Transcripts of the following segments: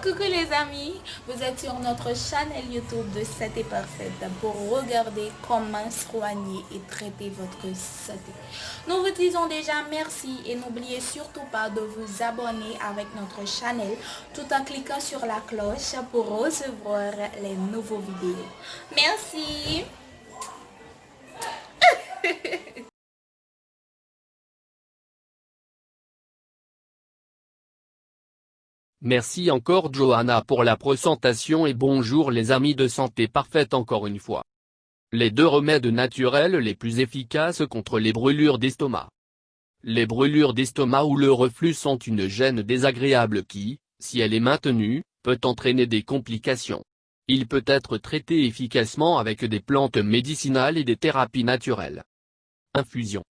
Coucou les amis, vous êtes sur notre chaîne YouTube de Santé Parfaite pour regarder comment soigner et traiter votre santé. Nous vous disons déjà merci et n'oubliez surtout pas de vous abonner avec notre chaîne tout en cliquant sur la cloche pour recevoir les nouveaux vidéos. Merci. Merci encore Johanna pour la présentation et bonjour les amis de Santé Parfaite encore une fois. Les deux remèdes naturels les plus efficaces contre les brûlures d'estomac. Les brûlures d'estomac ou le reflux sont une gêne désagréable qui, si elle est maintenue, peut entraîner des complications. Il peut être traité efficacement avec des plantes médicinales et des thérapies naturelles. Infusion.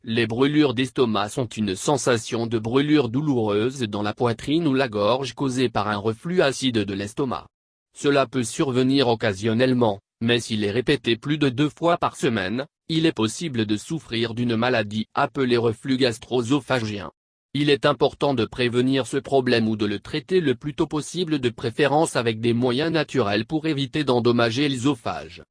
Les brûlures d'estomac sont une sensation de brûlure douloureuse dans la poitrine ou la gorge causée par un reflux acide de l'estomac. Cela peut survenir occasionnellement, mais s'il est répété plus de 2 fois par semaine, il est possible de souffrir d'une maladie appelée reflux gastro-œsophagien. Il est important de prévenir ce problème ou de le traiter le plus tôt possible, de préférence avec des moyens naturels pour éviter d'endommager l'œsophage.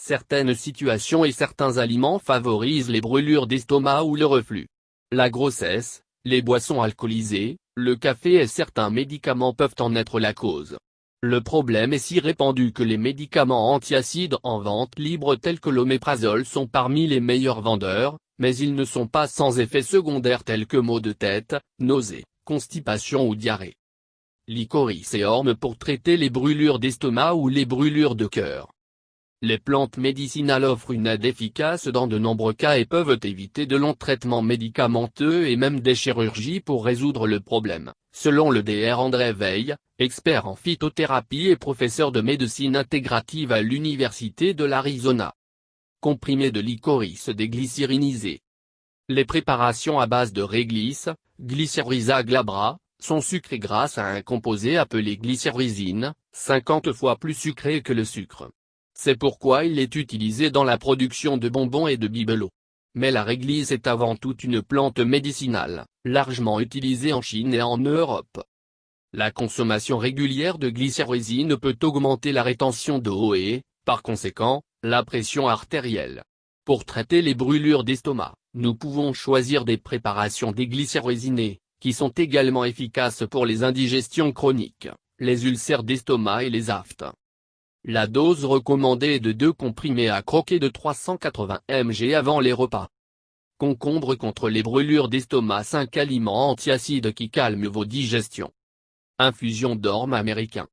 Certaines situations et certains aliments favorisent les brûlures d'estomac ou le reflux. La grossesse, les boissons alcoolisées, le café et certains médicaments peuvent en être la cause. Le problème est si répandu que les médicaments antiacides en vente libre tels que l'oméprazole sont parmi les meilleurs vendeurs, mais ils ne sont pas sans effets secondaires tels que maux de tête, nausées, constipation ou diarrhée. Licorice et orme pour traiter les brûlures d'estomac ou les brûlures de cœur. Les plantes médicinales offrent une aide efficace dans de nombreux cas et peuvent éviter de longs traitements médicamenteux et même des chirurgies pour résoudre le problème, selon le Dr André Veil, expert en phytothérapie et professeur de médecine intégrative à l'Université de l'Arizona. Comprimés de licorice déglycérinisé. Les préparations à base de réglisse, Glycyrrhiza glabra, sont sucrées grâce à un composé appelé glycyrrhizine, 50 fois plus sucré que le sucre. C'est pourquoi il est utilisé dans la production de bonbons et de bibelots. Mais la réglisse est avant tout une plante médicinale, largement utilisée en Chine et en Europe. La consommation régulière de glycyrrhizine peut augmenter la rétention d'eau et, par conséquent, la pression artérielle. Pour traiter les brûlures d'estomac, nous pouvons choisir des préparations déglycyrrhizinées, qui sont également efficaces pour les indigestions chroniques, les ulcères d'estomac et les aftes. La dose recommandée est de 2 comprimés à croquer de 380 mg avant les repas. Concombre contre les brûlures d'estomac, 5 aliments antiacides qui calment vos digestions. Infusion d'orme américain.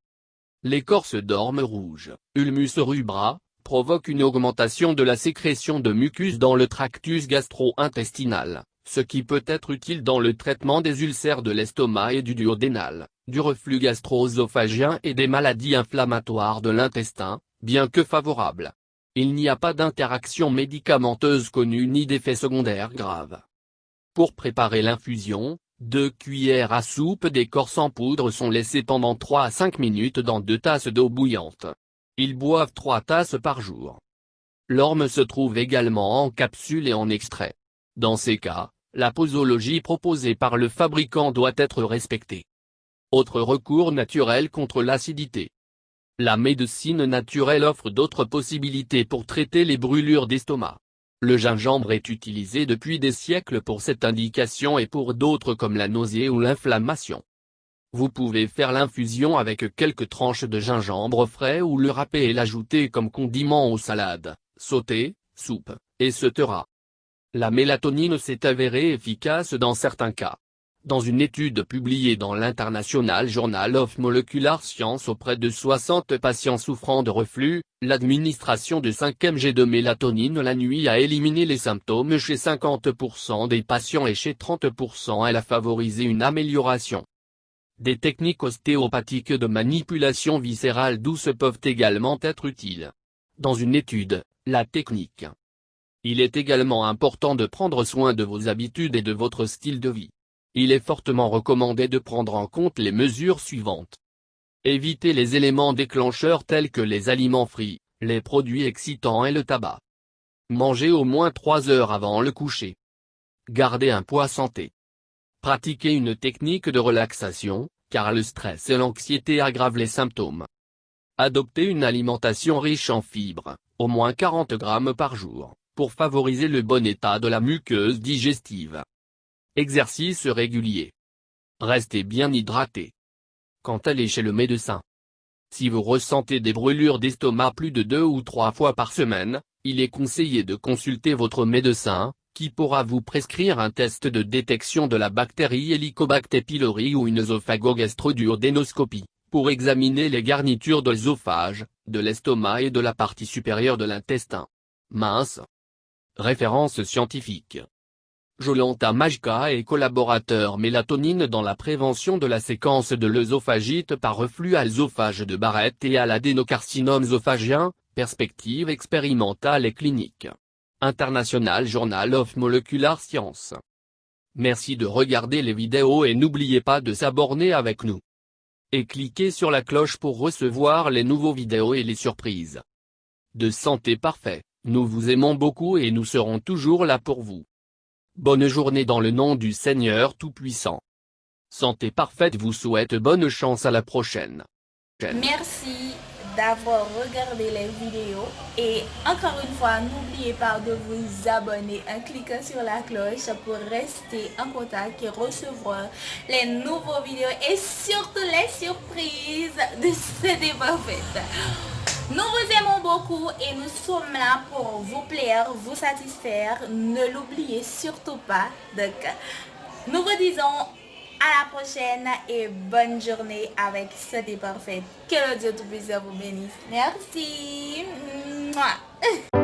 L'écorce d'orme rouge, Ulmus rubra, provoque une augmentation de la sécrétion de mucus dans le tractus gastro-intestinal, ce qui peut être utile dans le traitement des ulcères de l'estomac et du duodénal, du reflux gastro-œsophagien et des maladies inflammatoires de l'intestin, bien que favorable. Il n'y a pas d'interaction médicamenteuse connue ni d'effets secondaires graves. Pour préparer l'infusion, 2 cuillères à soupe d'écorce en poudre sont laissées pendant 3 à 5 minutes dans 2 tasses d'eau bouillante. Ils boivent 3 tasses par jour. L'orme se trouve également en capsule et en extrait. Dans ces cas, la posologie proposée par le fabricant doit être respectée. Autre recours naturel contre l'acidité. La médecine naturelle offre d'autres possibilités pour traiter les brûlures d'estomac. Le gingembre est utilisé depuis des siècles pour cette indication et pour d'autres comme la nausée ou l'inflammation. Vous pouvez faire l'infusion avec quelques tranches de gingembre frais ou le râper et l'ajouter comme condiment aux salades, sautés, soupes, etc. La mélatonine s'est avérée efficace dans certains cas. Dans une étude publiée dans l'International Journal of Molecular Science auprès de 60 patients souffrant de reflux, l'administration de 5 mg de mélatonine la nuit a éliminé les symptômes chez 50% des patients et chez 30% elle a favorisé une amélioration. Des techniques ostéopathiques de manipulation viscérale douce peuvent également être utiles. Dans une étude, la technique. Il est également important de prendre soin de vos habitudes et de votre style de vie. Il est fortement recommandé de prendre en compte les mesures suivantes. Évitez les éléments déclencheurs tels que les aliments frits, les produits excitants et le tabac. Mangez au moins 3 heures avant le coucher. Gardez un poids santé. Pratiquez une technique de relaxation, car le stress et l'anxiété aggravent les symptômes. Adoptez une alimentation riche en fibres, au moins 40 grammes par jour, pour favoriser le bon état de la muqueuse digestive. Exercice régulier. Restez bien hydraté. Quand allez chez le médecin. Si vous ressentez des brûlures d'estomac plus de 2 ou 3 fois par semaine, il est conseillé de consulter votre médecin, qui pourra vous prescrire un test de détection de la bactérie Helicobacter pylori ou une œsophago-gastro-duodénoscopie, pour examiner les garnitures de l'œsophage, de l'estomac et de la partie supérieure de l'intestin. Mince. Référence scientifique. Jolanta Majka et collaborateur mélatonine dans la prévention de la séquence de l'œsophagite par reflux à l'œsophage de Barrett et à l'adénocarcinome œsophagien, perspective expérimentale et clinique. International Journal of Molecular Science. Merci de regarder les vidéos et n'oubliez pas de s'abonner avec nous. Et cliquez sur la cloche pour recevoir les nouveaux vidéos et les surprises. De santé parfait, nous vous aimons beaucoup et nous serons toujours là pour vous. Bonne journée dans le nom du Seigneur Tout-Puissant. Santé parfaite vous souhaite bonne chance à la prochaine. Merci d'avoir regardé les vidéos et encore une fois, n'oubliez pas de vous abonner en cliquant sur la cloche pour rester en contact et recevoir les nouveaux vidéos et surtout les surprises de Santé Parfaite. Nous vous aimons beaucoup et nous sommes là pour vous plaire, vous satisfaire. Ne l'oubliez surtout pas. Donc, nous vous disons à la prochaine et bonne journée avec Santé Parfaite. Que le Dieu Tout-Puissant vous bénisse. Merci. Mouah.